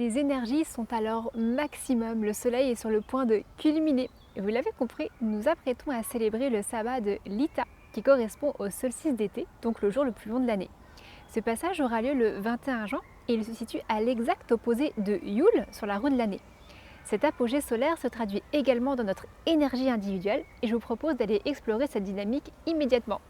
Les énergies sont à leur maximum, le soleil est sur le point de culminer. Et vous l'avez compris, nous nous apprêtons à célébrer le sabbat de l'Ita, qui correspond au solstice d'été, donc le jour le plus long de l'année. Ce passage aura lieu le 21 juin et il se situe à l'exact opposé de Yule sur la roue de l'année. Cet apogée solaire se traduit également dans notre énergie individuelle et je vous propose d'aller explorer cette dynamique immédiatement.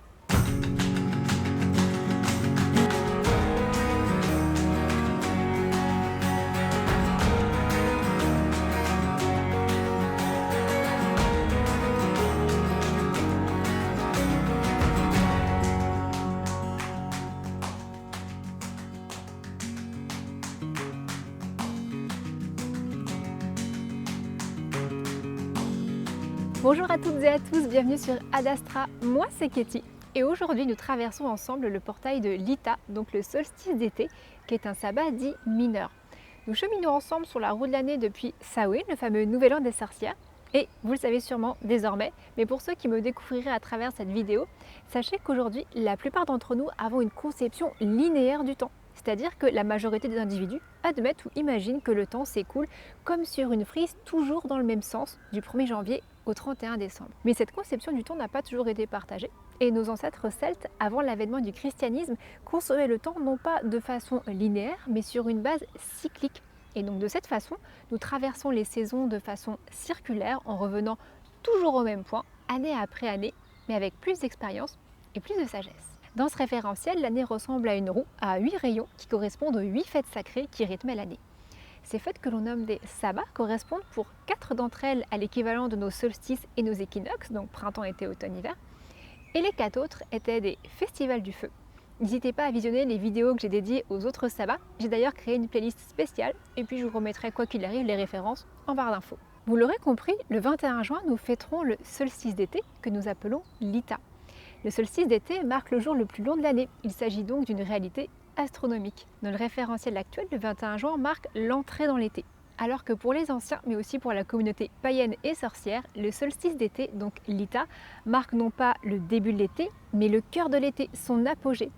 Bonjour à toutes et à tous, bienvenue sur Ad Astra, moi c'est Katie et aujourd'hui nous traversons ensemble le portail de l'Ita, donc le solstice d'été, qui est un sabbat dit mineur. Nous cheminons ensemble sur la roue de l'année depuis Samhain, le fameux nouvel an des sorcières, et vous le savez sûrement désormais, mais pour ceux qui me découvriraient à travers cette vidéo, sachez qu'aujourd'hui la plupart d'entre nous avons une conception linéaire du temps. C'est-à-dire que la majorité des individus admettent ou imaginent que le temps s'écoule comme sur une frise, toujours dans le même sens, du 1er janvier au 31 décembre. Mais cette conception du temps n'a pas toujours été partagée, et nos ancêtres celtes, avant l'avènement du christianisme, concevaient le temps non pas de façon linéaire, mais sur une base cyclique. Et donc de cette façon, nous traversons les saisons de façon circulaire, en revenant toujours au même point, année après année, mais avec plus d'expérience et plus de sagesse. Dans ce référentiel, l'année ressemble à une roue à 8 rayons qui correspondent aux 8 fêtes sacrées qui rythmaient l'année. Ces fêtes que l'on nomme des sabbats correspondent pour 4 d'entre elles à l'équivalent de nos solstices et nos équinoxes, donc printemps, été, automne, hiver. Et les 4 autres étaient des festivals du feu. N'hésitez pas à visionner les vidéos que j'ai dédiées aux autres sabbats. J'ai d'ailleurs créé une playlist spéciale et puis je vous remettrai quoi qu'il arrive les références en barre d'infos. Vous l'aurez compris, le 21 juin, nous fêterons le solstice d'été que nous appelons l'Ita. Le solstice d'été marque le jour le plus long de l'année. Il s'agit donc d'une réalité astronomique. Dans le référentiel actuel, le 21 juin marque l'entrée dans l'été. Alors que pour les anciens, mais aussi pour la communauté païenne et sorcière, le solstice d'été, donc l'Ita, marque non pas le début de l'été, mais le cœur de l'été, son apogée.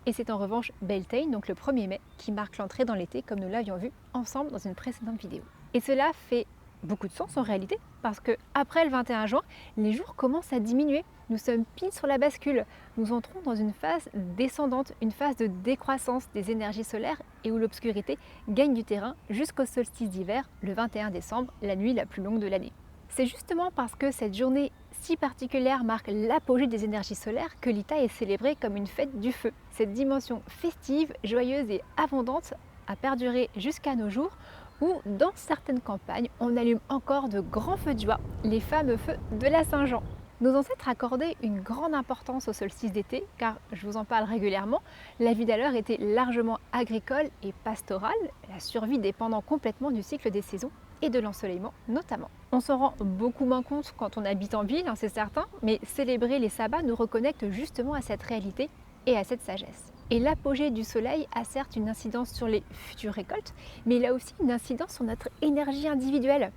Et c'est en revanche Beltane, donc le 1er mai, qui marque l'entrée dans l'été, comme nous l'avions vu ensemble dans une précédente vidéo. Et cela fait beaucoup de sens en réalité, parce que après le 21 juin, les jours commencent à diminuer. Nous sommes pile sur la bascule. Nous entrons dans une phase descendante, une phase de décroissance des énergies solaires et où l'obscurité gagne du terrain jusqu'au solstice d'hiver, le 21 décembre, la nuit la plus longue de l'année. C'est justement parce que cette journée si particulière marque l'apogée des énergies solaires que l'Ita est célébrée comme une fête du feu. Cette dimension festive, joyeuse et abondante a perduré jusqu'à nos jours, où dans certaines campagnes, on allume encore de grands feux de joie, les fameux feux de la Saint-Jean. Nos ancêtres accordaient une grande importance au solstice d'été, car, je vous en parle régulièrement, la vie d'alors était largement agricole et pastorale, la survie dépendant complètement du cycle des saisons et de l'ensoleillement notamment. On s'en rend beaucoup moins compte quand on habite en ville, c'est certain, mais célébrer les sabbats nous reconnecte justement à cette réalité et à cette sagesse. Et l'apogée du soleil a certes une incidence sur les futures récoltes, mais il a aussi une incidence sur notre énergie individuelle.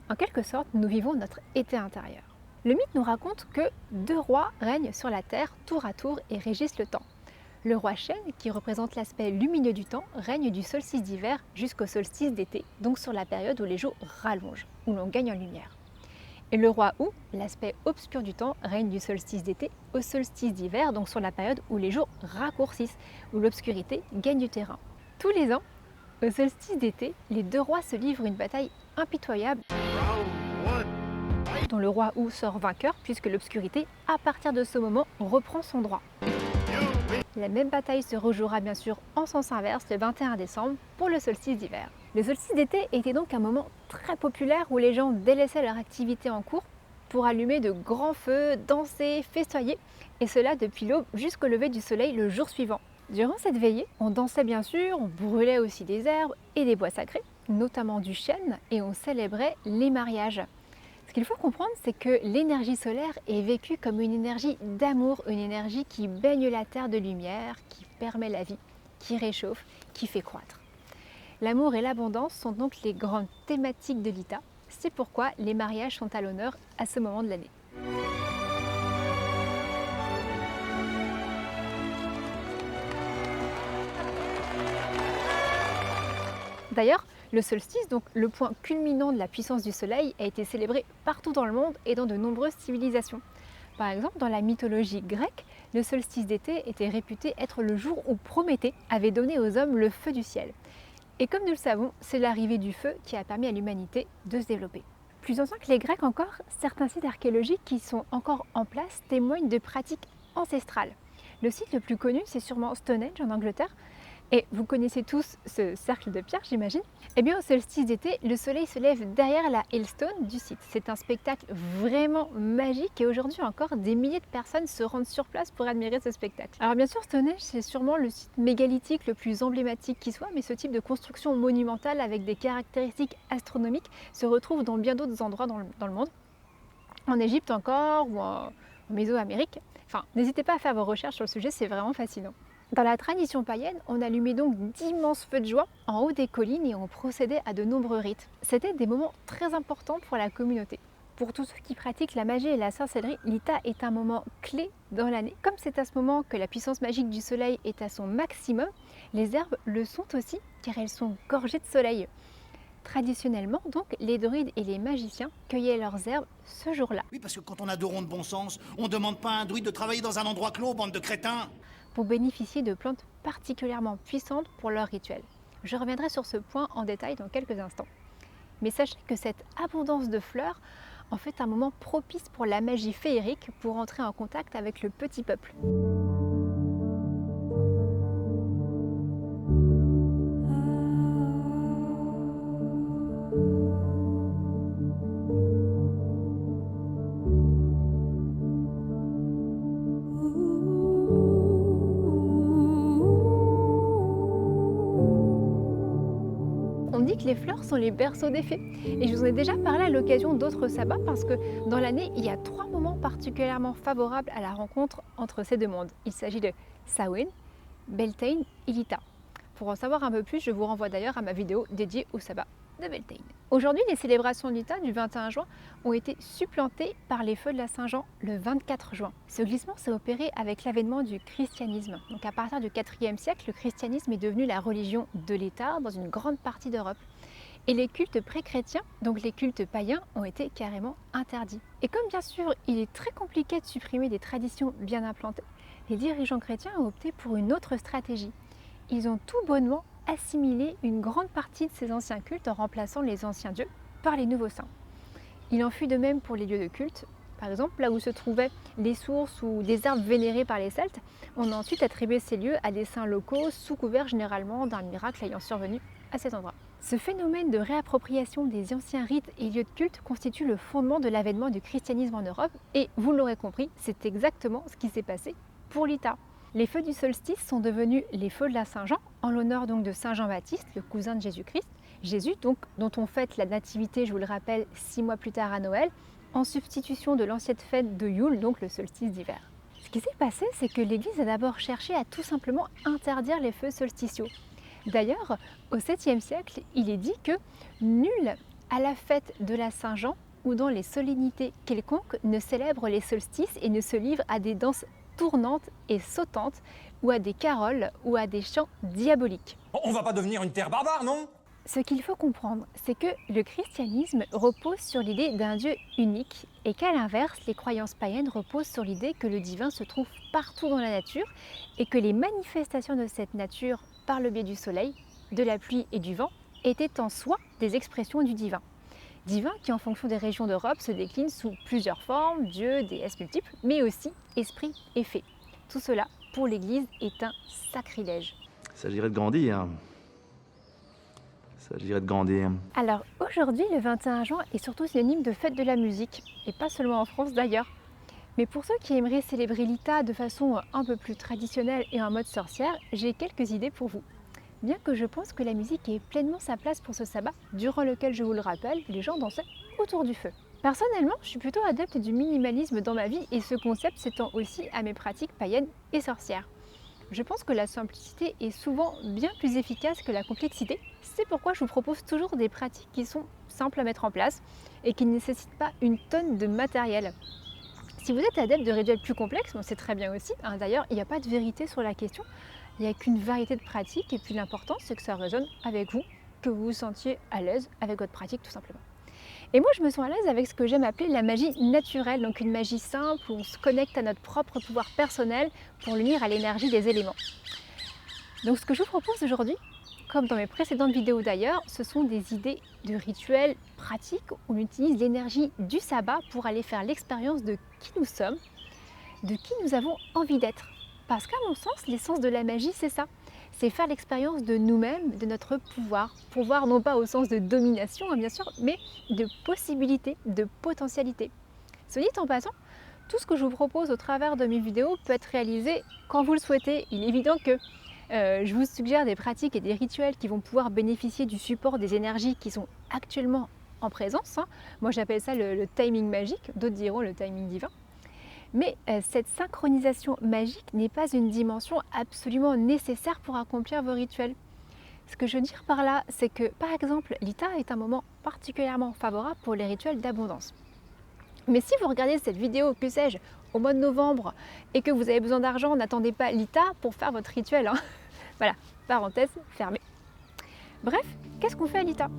En quelque sorte, nous vivons notre été intérieur. Le mythe nous raconte que 2 rois règnent sur la terre tour à tour et régissent le temps. Le roi Chêne, qui représente l'aspect lumineux du temps, règne du solstice d'hiver jusqu'au solstice d'été, donc sur la période où les jours rallongent, où l'on gagne en lumière. Et le roi Ou, l'aspect obscur du temps, règne du solstice d'été au solstice d'hiver, donc sur la période où les jours raccourcissent, où l'obscurité gagne du terrain. Tous les ans, au solstice d'été, les 2 rois se livrent une bataille impitoyable dont le roi Ou sort vainqueur puisque l'obscurité, à partir de ce moment, reprend son droit. La même bataille se rejouera bien sûr en sens inverse le 21 décembre pour le solstice d'hiver. Le solstice d'été était donc un moment très populaire où les gens délaissaient leur activité en cours pour allumer de grands feux, danser, festoyer, et cela depuis l'aube jusqu'au lever du soleil le jour suivant. Durant cette veillée, on dansait bien sûr, on brûlait aussi des herbes et des bois sacrés, notamment du chêne, et on célébrait les mariages. Ce qu'il faut comprendre, c'est que l'énergie solaire est vécue comme une énergie d'amour, une énergie qui baigne la terre de lumière, qui permet la vie, qui réchauffe, qui fait croître. L'amour et l'abondance sont donc les grandes thématiques de l'Ita. C'est pourquoi les mariages sont à l'honneur à ce moment de l'année. D'ailleurs, Le solstice, donc le point culminant de la puissance du soleil, a été célébré partout dans le monde et dans de nombreuses civilisations. Par exemple, dans la mythologie grecque, le solstice d'été était réputé être le jour où Prométhée avait donné aux hommes le feu du ciel. Et comme nous le savons, c'est l'arrivée du feu qui a permis à l'humanité de se développer. Plus anciens que les Grecs encore, certains sites archéologiques qui sont encore en place témoignent de pratiques ancestrales. Le site le plus connu, c'est sûrement Stonehenge en Angleterre. Et vous connaissez tous ce cercle de pierre, j'imagine. Eh bien, au solstice d'été, le soleil se lève derrière la hailstone du site. C'est un spectacle vraiment magique et aujourd'hui encore, des milliers de personnes se rendent sur place pour admirer ce spectacle. Alors bien sûr, Stonehenge, c'est sûrement le site mégalithique le plus emblématique qui soit, mais ce type de construction monumentale avec des caractéristiques astronomiques se retrouve dans bien d'autres endroits dans le monde. En Égypte encore, ou en Mésoamérique. Enfin, n'hésitez pas à faire vos recherches sur le sujet, c'est vraiment fascinant. Dans la tradition païenne, on allumait donc d'immenses feux de joie en haut des collines et on procédait à de nombreux rites. C'était des moments très importants pour la communauté. Pour tous ceux qui pratiquent la magie et la sorcellerie, l'Ita est un moment clé dans l'année. Comme c'est à ce moment que la puissance magique du soleil est à son maximum, les herbes le sont aussi car elles sont gorgées de soleil. Traditionnellement, donc, les druides et les magiciens cueillaient leurs herbes ce jour-là. Oui, parce que quand on a deux ronds de bon sens, on ne demande pas à un druide de travailler dans un endroit clos, bande de crétins. Pour bénéficier de plantes particulièrement puissantes pour leur rituel. Je reviendrai sur ce point en détail dans quelques instants. Mais sachez que cette abondance de fleurs en fait un moment propice pour la magie féerique pour entrer en contact avec le petit peuple. On dit que les fleurs sont les berceaux des fées. Et je vous en ai déjà parlé à l'occasion d'autres sabbats parce que dans l'année, il y a 3 moments particulièrement favorables à la rencontre entre ces deux mondes. Il s'agit de Samhain, Beltane et Lita. Pour en savoir un peu plus, je vous renvoie d'ailleurs à ma vidéo dédiée au sabbat de Beltane. Aujourd'hui, les célébrations de Lita du 21 juin ont été supplantées par les feux de la Saint-Jean le 24 juin. Ce glissement s'est opéré avec l'avènement du christianisme. Donc à partir du IVe siècle, le christianisme est devenu la religion de l'État dans une grande partie d'Europe. Et les cultes pré-chrétiens, donc les cultes païens, ont été carrément interdits. Et comme bien sûr, il est très compliqué de supprimer des traditions bien implantées, les dirigeants chrétiens ont opté pour une autre stratégie. Ils ont tout bonnement assimilé une grande partie de ces anciens cultes en remplaçant les anciens dieux par les nouveaux saints. Il en fut de même pour les lieux de culte. Par exemple, là où se trouvaient les sources ou des arbres vénérés par les Celtes, on a ensuite attribué ces lieux à des saints locaux sous couvert généralement d'un miracle ayant survenu à cet endroit. Ce phénomène de réappropriation des anciens rites et lieux de culte constitue le fondement de l'avènement du christianisme en Europe et, vous l'aurez compris, c'est exactement ce qui s'est passé pour l'Ita. Les feux du solstice sont devenus les feux de la Saint-Jean, en l'honneur donc de Saint Jean-Baptiste, le cousin de Jésus-Christ. Jésus, donc, dont on fête la nativité, je vous le rappelle, 6 mois plus tard à Noël, en substitution de l'ancienne fête de Yule, donc le solstice d'hiver. Ce qui s'est passé, c'est que l'Église a d'abord cherché à tout simplement interdire les feux solsticiaux. D'ailleurs, au 7e siècle, il est dit que nul à la fête de la Saint-Jean ou dans les solennités quelconques ne célèbre les solstices et ne se livre à des danses tournantes et sautantes ou à des caroles ou à des chants diaboliques. On va pas devenir une terre barbare, non? Ce qu'il faut comprendre, c'est que le christianisme repose sur l'idée d'un Dieu unique et qu'à l'inverse, les croyances païennes reposent sur l'idée que le divin se trouve partout dans la nature et que les manifestations de cette nature par le biais du soleil, de la pluie et du vent étaient en soi des expressions du divin. Divin qui, en fonction des régions d'Europe, se décline sous plusieurs formes, dieux, déesses multiples, mais aussi esprit et fées. Tout cela, pour l'Église, est un sacrilège. Il s'agirait de grandir. Alors aujourd'hui, le 21 juin est surtout synonyme de fête de la musique, et pas seulement en France d'ailleurs. Mais pour ceux qui aimeraient célébrer l'Ita de façon un peu plus traditionnelle et en mode sorcière, j'ai quelques idées pour vous. Bien que je pense que la musique ait pleinement sa place pour ce sabbat, durant lequel, je vous le rappelle, les gens dansaient autour du feu. Personnellement, je suis plutôt adepte du minimalisme dans ma vie et ce concept s'étend aussi à mes pratiques païennes et sorcières. Je pense que la simplicité est souvent bien plus efficace que la complexité. C'est pourquoi je vous propose toujours des pratiques qui sont simples à mettre en place et qui ne nécessitent pas une tonne de matériel. Si vous êtes adepte de rituels plus complexes, bon, c'est très bien aussi. D'ailleurs, il n'y a pas de vérité sur la question. Il n'y a qu'une variété de pratiques et puis l'important, c'est que ça résonne avec vous, que vous vous sentiez à l'aise avec votre pratique tout simplement. Et moi je me sens à l'aise avec ce que j'aime appeler la magie naturelle, donc une magie simple où on se connecte à notre propre pouvoir personnel pour l'unir à l'énergie des éléments. Donc ce que je vous propose aujourd'hui, comme dans mes précédentes vidéos d'ailleurs, ce sont des idées de rituels pratiques où on utilise l'énergie du sabbat pour aller faire l'expérience de qui nous sommes, de qui nous avons envie d'être. Parce qu'à mon sens, l'essence de la magie, c'est ça. C'est faire l'expérience de nous-mêmes, de notre pouvoir. Pouvoir non pas au sens de domination, bien sûr, mais de possibilité, de potentialité. Ce dit en passant, tout ce que je vous propose au travers de mes vidéos peut être réalisé quand vous le souhaitez. Il est évident que je vous suggère des pratiques et des rituels qui vont pouvoir bénéficier du support des énergies qui sont actuellement en présence. Moi j'appelle ça le timing magique, d'autres diront le timing divin. Mais cette synchronisation magique n'est pas une dimension absolument nécessaire pour accomplir vos rituels. Ce que je veux dire par là, c'est que par exemple, l'ITA est un moment particulièrement favorable pour les rituels d'abondance. Mais si vous regardez cette vidéo, que sais-je, au mois de novembre et que vous avez besoin d'argent, n'attendez pas l'ITA pour faire votre rituel. Voilà, parenthèse fermée. Bref, qu'est-ce qu'on fait à l'ITA ?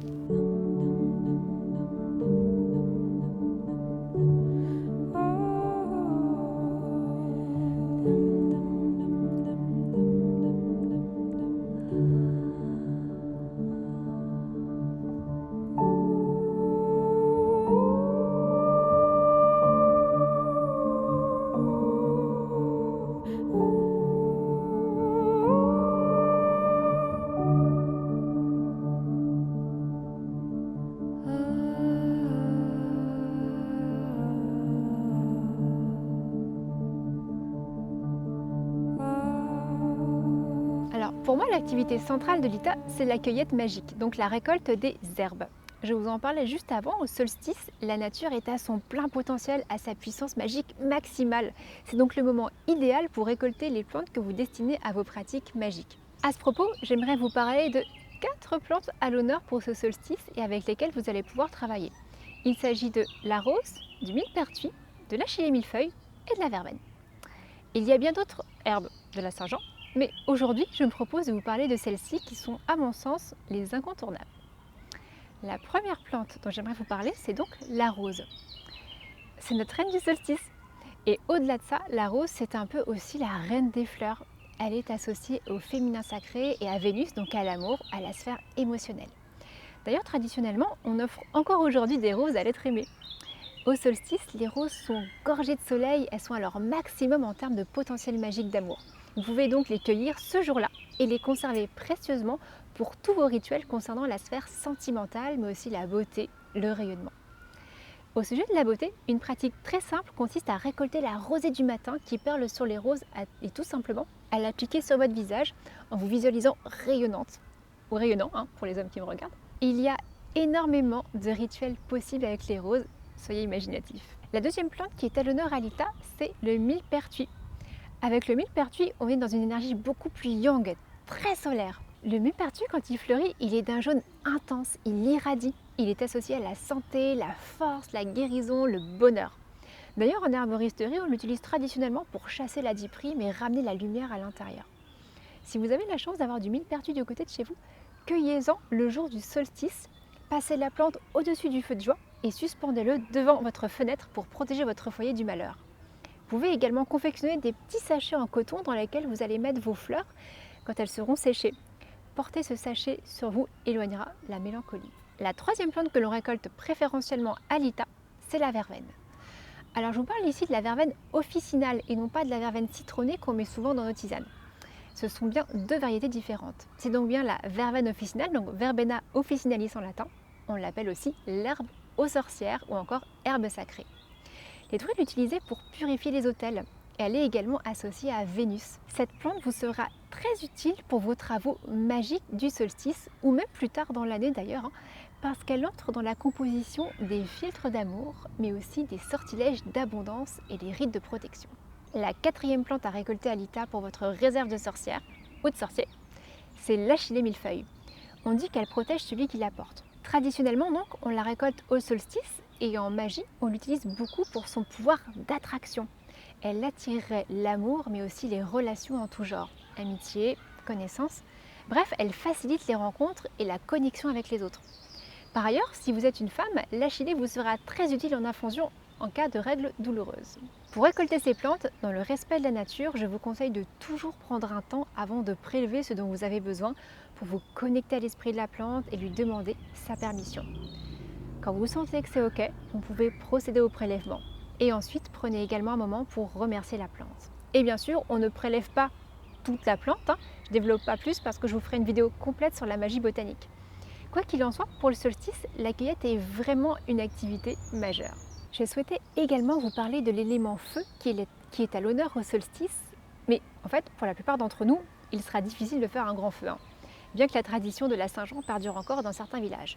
Pour moi, l'activité centrale de l'ITA, c'est la cueillette magique, donc la récolte des herbes. Je vous en parlais juste avant, au solstice, la nature est à son plein potentiel, à sa puissance magique maximale. C'est donc le moment idéal pour récolter les plantes que vous destinez à vos pratiques magiques. À ce propos, j'aimerais vous parler de 4 plantes à l'honneur pour ce solstice et avec lesquelles vous allez pouvoir travailler. Il s'agit de la rose, du millepertuis, de l'achillée millefeuille et de la verveine. Il y a bien d'autres herbes, de la Saint-Jean, mais aujourd'hui, je me propose de vous parler de celles-ci qui sont, à mon sens, les incontournables. La première plante dont j'aimerais vous parler, c'est donc la rose. C'est notre reine du solstice. Et au-delà de ça, la rose, c'est un peu aussi la reine des fleurs. Elle est associée au féminin sacré et à Vénus, donc à l'amour, à la sphère émotionnelle. D'ailleurs, traditionnellement, on offre encore aujourd'hui des roses à l'être aimé. Au solstice, les roses sont gorgées de soleil, elles sont à leur maximum en termes de potentiel magique d'amour. Vous pouvez donc les cueillir ce jour-là et les conserver précieusement pour tous vos rituels concernant la sphère sentimentale, mais aussi la beauté, le rayonnement. Au sujet de la beauté, une pratique très simple consiste à récolter la rosée du matin qui perle sur les roses et tout simplement à l'appliquer sur votre visage en vous visualisant rayonnante, ou rayonnant pour les hommes qui me regardent. Il y a énormément de rituels possibles avec les roses, soyez imaginatifs. La deuxième plante qui est à l'honneur à l'ITA, c'est le millepertuis. Avec le millepertuis, on est dans une énergie beaucoup plus yang, très solaire. Le millepertuis, quand il fleurit, il est d'un jaune intense, il irradie. Il est associé à la santé, la force, la guérison, le bonheur. D'ailleurs, en herboristerie, on l'utilise traditionnellement pour chasser la diprime et ramener la lumière à l'intérieur. Si vous avez la chance d'avoir du millepertuis de côté de chez vous, cueillez-en le jour du solstice, passez la plante au-dessus du feu de joie et suspendez-le devant votre fenêtre pour protéger votre foyer du malheur. Vous pouvez également confectionner des petits sachets en coton dans lesquels vous allez mettre vos fleurs quand elles seront séchées. Porter ce sachet sur vous éloignera la mélancolie. La troisième plante que l'on récolte préférentiellement à l'ITA, c'est la verveine. Alors je vous parle ici de la verveine officinale et non pas de la verveine citronnée qu'on met souvent dans nos tisanes. Ce sont bien deux variétés différentes. C'est donc bien la verveine officinale, donc Verbena officinalis en latin. On l'appelle aussi l'herbe aux sorcières ou encore herbe sacrée. Les druides l'utilisaient pour purifier les autels. Elle est également associée à Vénus. Cette plante vous sera très utile pour vos travaux magiques du solstice ou même plus tard dans l'année d'ailleurs, parce qu'elle entre dans la composition des filtres d'amour, mais aussi des sortilèges d'abondance et des rites de protection. La quatrième plante à récolter à l'ITA pour votre réserve de sorcières ou de sorciers, c'est l'achillée millefeuille. On dit qu'elle protège celui qui la porte. Traditionnellement donc, on la récolte au solstice et en magie, on l'utilise beaucoup pour son pouvoir d'attraction. Elle attirerait l'amour mais aussi les relations en tout genre, amitié, connaissance. Bref, elle facilite les rencontres et la connexion avec les autres. Par ailleurs, si vous êtes une femme, l'achillée vous sera très utile en infusion en cas de règles douloureuses. Pour récolter ces plantes, dans le respect de la nature, je vous conseille de toujours prendre un temps avant de prélever ce dont vous avez besoin pour vous connecter à l'esprit de la plante et lui demander sa permission. Quand vous sentez que c'est OK, vous pouvez procéder au prélèvement. Et ensuite, prenez également un moment pour remercier la plante. Et bien sûr, on ne prélève pas toute la plante, je ne développe pas plus parce que je vous ferai une vidéo complète sur la magie botanique. Quoi qu'il en soit, pour le solstice, la cueillette est vraiment une activité majeure. J'ai souhaité également vous parler de l'élément feu qui est à l'honneur au solstice, mais en fait, pour la plupart d'entre nous, il sera difficile de faire un grand feu, bien que la tradition de la Saint-Jean perdure encore dans certains villages.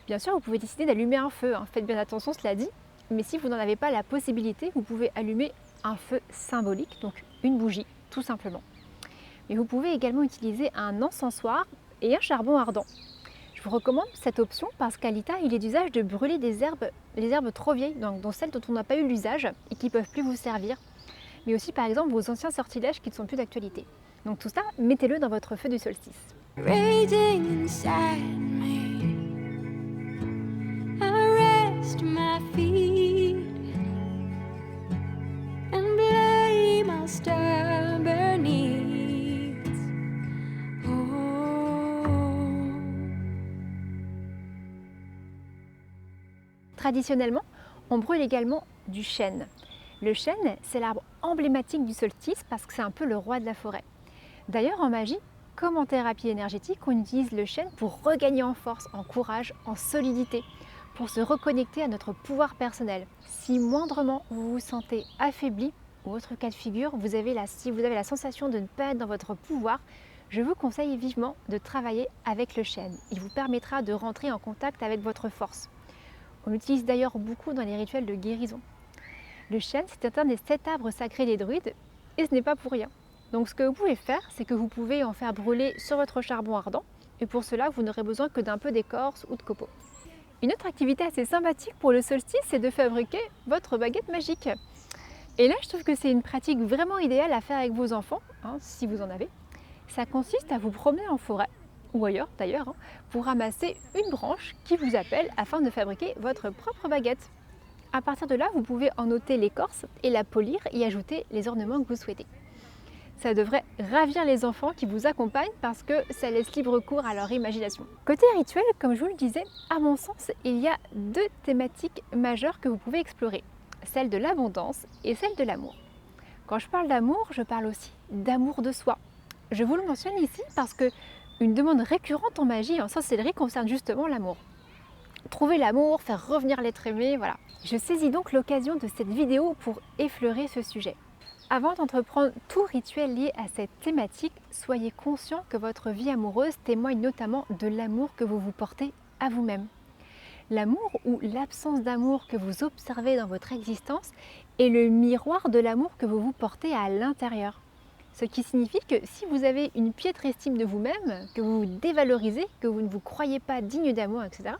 Bien sûr, vous pouvez décider d'allumer un feu, faites bien attention, cela dit, mais si vous n'en avez pas la possibilité, vous pouvez allumer un feu symbolique, donc une bougie, tout simplement. Mais vous pouvez également utiliser un encensoir et un charbon ardent. Je vous recommande cette option parce qu'à l'Ita, il est d'usage de brûler les herbes trop vieilles, dont celles dont on n'a pas eu l'usage et qui ne peuvent plus vous servir, mais aussi par exemple vos anciens sortilèges qui ne sont plus d'actualité. Donc tout ça, mettez-le dans votre feu du solstice. Raging inside me, I rest my feet and blame our stubborn needs. Traditionnellement, on brûle également du chêne. Le chêne, c'est l'arbre emblématique du solstice parce que c'est un peu le roi de la forêt. D'ailleurs, en magie, comme en thérapie énergétique, on utilise le chêne pour regagner en force, en courage, en solidité, pour se reconnecter à notre pouvoir personnel. Si moindrement vous vous sentez affaibli, ou autre cas de figure, si vous avez la sensation de ne pas être dans votre pouvoir, je vous conseille vivement de travailler avec le chêne. Il vous permettra de rentrer en contact avec votre force. On l'utilise d'ailleurs beaucoup dans les rituels de guérison. Le chêne, c'est un des 7 arbres sacrés des druides, et ce n'est pas pour rien. Donc ce que vous pouvez faire, c'est que vous pouvez en faire brûler sur votre charbon ardent, et pour cela, vous n'aurez besoin que d'un peu d'écorce ou de copeaux. Une autre activité assez sympathique pour le solstice, c'est de fabriquer votre baguette magique. Et là, je trouve que c'est une pratique vraiment idéale à faire avec vos enfants, si vous en avez. Ça consiste à vous promener en forêt, ou ailleurs d'ailleurs, pour ramasser une branche qui vous appelle afin de fabriquer votre propre baguette. À partir de là, vous pouvez en ôter l'écorce et la polir et ajouter les ornements que vous souhaitez. Ça devrait ravir les enfants qui vous accompagnent parce que ça laisse libre cours à leur imagination. Côté rituel, comme je vous le disais, à mon sens, il y a 2 thématiques majeures que vous pouvez explorer, celle de l'abondance et celle de l'amour. Quand je parle d'amour, je parle aussi d'amour de soi. Je vous le mentionne ici parce que une demande récurrente en magie et en sorcellerie concerne justement l'amour. Trouver l'amour, faire revenir l'être aimé, voilà. Je saisis donc l'occasion de cette vidéo pour effleurer ce sujet. Avant d'entreprendre tout rituel lié à cette thématique, soyez conscient que votre vie amoureuse témoigne notamment de l'amour que vous vous portez à vous-même. L'amour ou l'absence d'amour que vous observez dans votre existence est le miroir de l'amour que vous vous portez à l'intérieur. Ce qui signifie que si vous avez une piètre estime de vous-même, que vous vous dévalorisez, que vous ne vous croyez pas digne d'amour, etc.,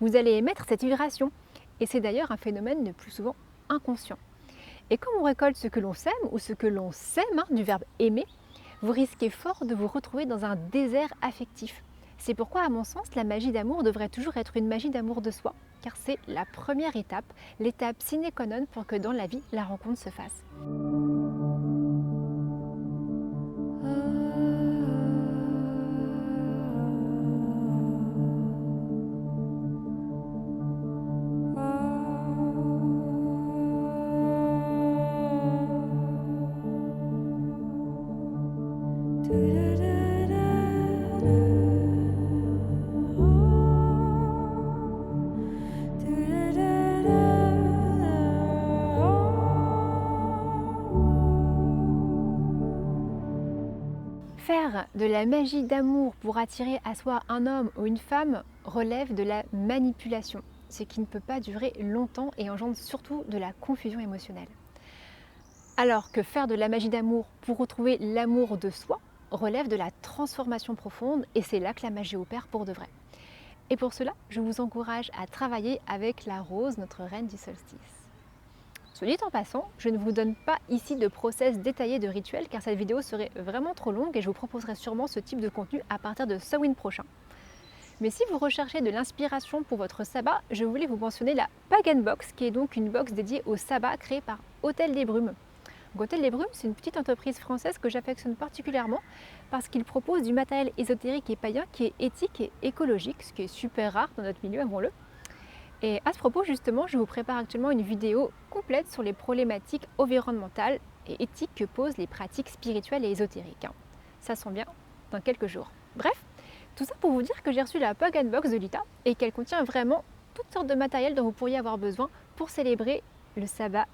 vous allez émettre cette vibration. Et c'est d'ailleurs un phénomène le plus souvent inconscient. Et comme on récolte ce que l'on sème ou ce que l'on sème, du verbe aimer, vous risquez fort de vous retrouver dans un désert affectif. C'est pourquoi, à mon sens, la magie d'amour devrait toujours être une magie d'amour de soi, car c'est la première étape, l'étape sine qua non pour que dans la vie, la rencontre se fasse. Faire de la magie d'amour pour attirer à soi un homme ou une femme relève de la manipulation, ce qui ne peut pas durer longtemps et engendre surtout de la confusion émotionnelle. Alors que faire de la magie d'amour pour retrouver l'amour de soi relève de la transformation profonde et c'est là que la magie opère pour de vrai. Et pour cela, je vous encourage à travailler avec la rose, notre reine du solstice. Soit dit en passant, je ne vous donne pas ici de process détaillé de rituel car cette vidéo serait vraiment trop longue et je vous proposerai sûrement ce type de contenu à partir de Samhain prochain. Mais si vous recherchez de l'inspiration pour votre sabbat, je voulais vous mentionner la Pagan Box, qui est donc une box dédiée au sabbat créée par Hôtel des Brumes. Donc, Hôtel des Brumes, c'est une petite entreprise française que j'affectionne particulièrement parce qu'il propose du matériel ésotérique et païen qui est éthique et écologique, ce qui est super rare dans notre milieu, avouons-le. Et à ce propos, justement, je vous prépare actuellement une vidéo complète sur les problématiques environnementales et éthiques que posent les pratiques spirituelles et ésotériques. Ça sent bien dans quelques jours. Bref, tout ça pour vous dire que j'ai reçu la Pagan Box de Lita et qu'elle contient vraiment toutes sortes de matériel dont vous pourriez avoir besoin pour célébrer le sabbat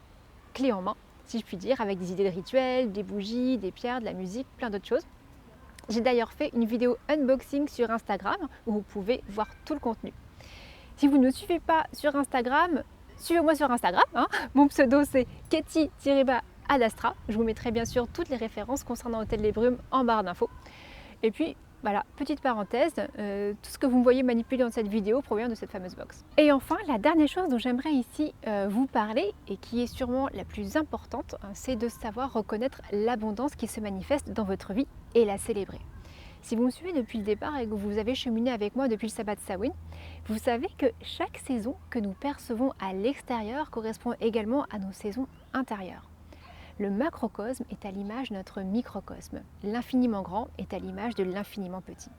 clé en main, si je puis dire, avec des idées de rituels, des bougies, des pierres, de la musique, plein d'autres choses. J'ai d'ailleurs fait une vidéo unboxing sur Instagram où vous pouvez voir tout le contenu. Si vous ne me suivez pas sur Instagram, suivez-moi sur Instagram. Mon pseudo c'est Katie-Adastra. Je vous mettrai bien sûr toutes les références concernant Hôtel des Brumes en barre d'infos. Et puis voilà, petite parenthèse, tout ce que vous me voyez manipuler dans cette vidéo provient de cette fameuse box. Et enfin, la dernière chose dont j'aimerais ici vous parler, et qui est sûrement la plus importante, c'est de savoir reconnaître l'abondance qui se manifeste dans votre vie et la célébrer. Si vous me suivez depuis le départ et que vous avez cheminé avec moi depuis le sabbat de Samhain, vous savez que chaque saison que nous percevons à l'extérieur correspond également à nos saisons intérieures. Le macrocosme est à l'image de notre microcosme. L'infiniment grand est à l'image de l'infiniment petit.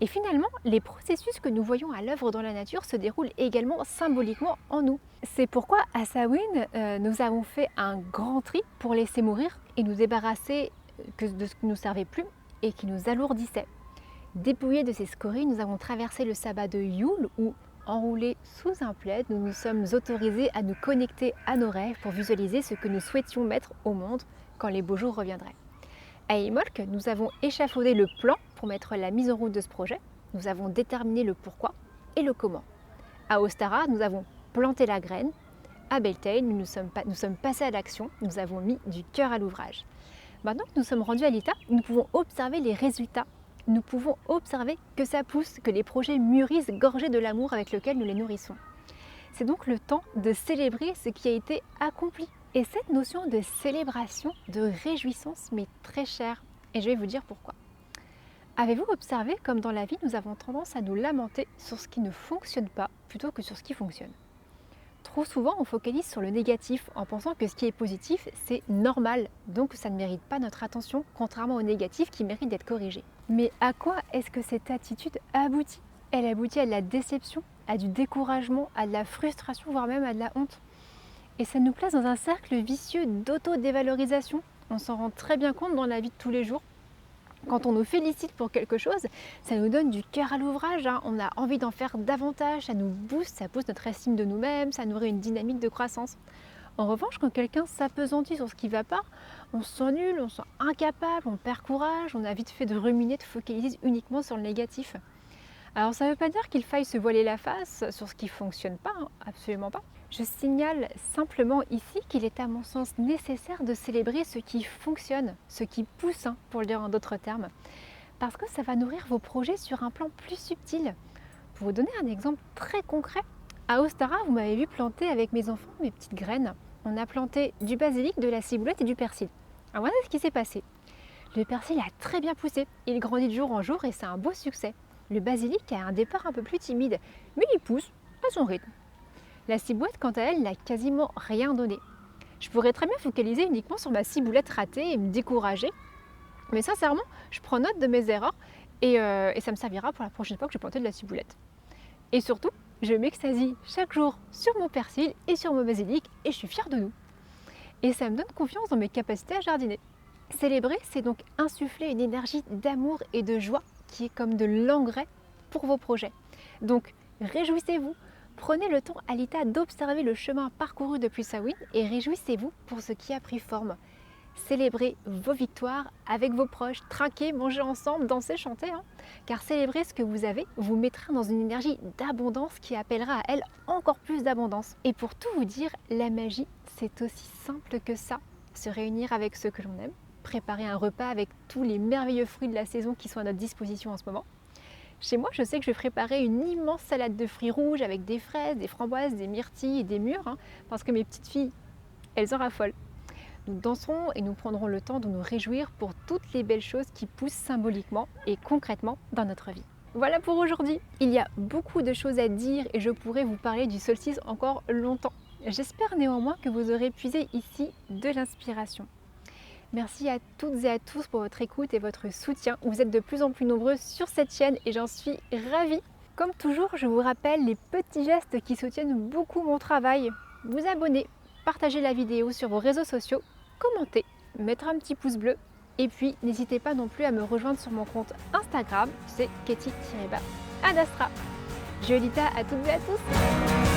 Et finalement, les processus que nous voyons à l'œuvre dans la nature se déroulent également symboliquement en nous. C'est pourquoi à Samhain, nous avons fait un grand tri pour laisser mourir et nous débarrasser de ce qui ne nous servait plus et qui nous alourdissait. Dépouillés de ces scories, nous avons traversé le sabbat de Yule où, enroulés sous un plaid, nous nous sommes autorisés à nous connecter à nos rêves pour visualiser ce que nous souhaitions mettre au monde quand les beaux jours reviendraient. À Imolc, nous avons échafaudé le plan pour mettre la mise en route de ce projet. Nous avons déterminé le pourquoi et le comment. À Ostara, nous avons planté la graine. À Beltane, nous sommes passés à l'action. Nous avons mis du cœur à l'ouvrage. Maintenant que nous sommes rendus à Lita, nous pouvons observer les résultats. Nous pouvons observer que ça pousse, que les projets mûrissent gorgés de l'amour avec lequel nous les nourrissons. C'est donc le temps de célébrer ce qui a été accompli. Et cette notion de célébration, de réjouissance m'est très chère. Et je vais vous dire pourquoi. Avez-vous observé comme dans la vie, nous avons tendance à nous lamenter sur ce qui ne fonctionne pas plutôt que sur ce qui fonctionne? Trop souvent, on focalise sur le négatif en pensant que ce qui est positif, c'est normal, donc ça ne mérite pas notre attention, contrairement au négatif qui mérite d'être corrigé. Mais à quoi est-ce que cette attitude aboutit? Elle aboutit à de la déception, à du découragement, à de la frustration, voire même à de la honte. Et ça nous place dans un cercle vicieux d'auto-dévalorisation. On s'en rend très bien compte dans la vie de tous les jours. Quand on nous félicite pour quelque chose, ça nous donne du cœur à l'ouvrage, on a envie d'en faire davantage, ça nous booste, ça pousse notre estime de nous-mêmes, ça nourrit une dynamique de croissance. En revanche, quand quelqu'un s'appesantit sur ce qui ne va pas, on se sent nul, on se sent incapable, on perd courage, on a vite fait de ruminer, de focaliser uniquement sur le négatif. Alors ça ne veut pas dire qu'il faille se voiler la face sur ce qui ne fonctionne pas, absolument pas. Je signale simplement ici qu'il est à mon sens nécessaire de célébrer ce qui fonctionne, ce qui pousse, pour le dire en d'autres termes, parce que ça va nourrir vos projets sur un plan plus subtil. Pour vous donner un exemple très concret, à Ostara, vous m'avez vu planter avec mes enfants mes petites graines. On a planté du basilic, de la ciboulette et du persil. Alors voilà ce qui s'est passé. Le persil a très bien poussé, il grandit de jour en jour et c'est un beau succès. Le basilic a un départ un peu plus timide, mais il pousse à son rythme. La ciboulette, quant à elle, n'a quasiment rien donné. Je pourrais très bien focaliser uniquement sur ma ciboulette ratée et me décourager. Mais sincèrement, je prends note de mes erreurs et ça me servira pour la prochaine fois que je vais planter de la ciboulette. Et surtout, je m'extasie chaque jour sur mon persil et sur mon basilic et je suis fière de nous. Et ça me donne confiance dans mes capacités à jardiner. Célébrer, c'est donc insuffler une énergie d'amour et de joie qui est comme de l'engrais pour vos projets. Donc, réjouissez-vous. Prenez le temps à Lita d'observer le chemin parcouru depuis Samhain et réjouissez-vous pour ce qui a pris forme. Célébrez vos victoires avec vos proches, trinquez, mangez ensemble, dansez, chantez. Car célébrer ce que vous avez vous mettra dans une énergie d'abondance qui appellera à elle encore plus d'abondance. Et pour tout vous dire, la magie, c'est aussi simple que ça. Se réunir avec ceux que l'on aime, préparer un repas avec tous les merveilleux fruits de la saison qui sont à notre disposition en ce moment. Chez moi, je sais que je vais préparer une immense salade de fruits rouges avec des fraises, des framboises, des myrtilles et des mûres, parce que mes petites filles elles en raffolent. Nous danserons et nous prendrons le temps de nous réjouir pour toutes les belles choses qui poussent symboliquement et concrètement dans notre vie. Voilà pour aujourd'hui. Il y a beaucoup de choses à dire et je pourrais vous parler du solstice encore longtemps. J'espère néanmoins que vous aurez puisé ici de l'inspiration. Merci à toutes et à tous pour votre écoute et votre soutien. Vous êtes de plus en plus nombreux sur cette chaîne et j'en suis ravie. Comme toujours, je vous rappelle les petits gestes qui soutiennent beaucoup mon travail. Vous abonner, partager la vidéo sur vos réseaux sociaux, commenter, mettre un petit pouce bleu et puis n'hésitez pas non plus à me rejoindre sur mon compte Instagram, c'est Katie-Adastra. Je Lita à toutes et à tous.